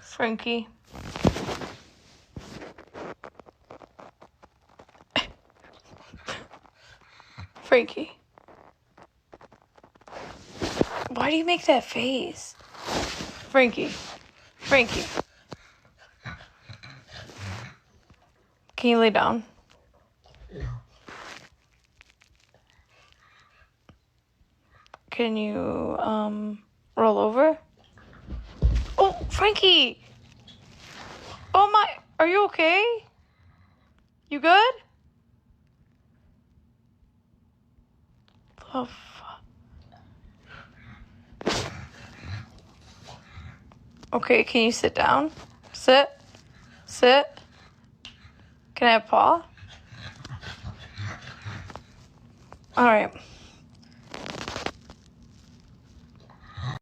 Frankie. Frankie. Why do you make that face? Frankie. Frankie. Can you lay down? Can you, roll over? Oh, Frankie! Oh my, are you okay? You good? Oh, fuck. Okay, can you sit down? Sit. Sit. Can I have paw? Alright.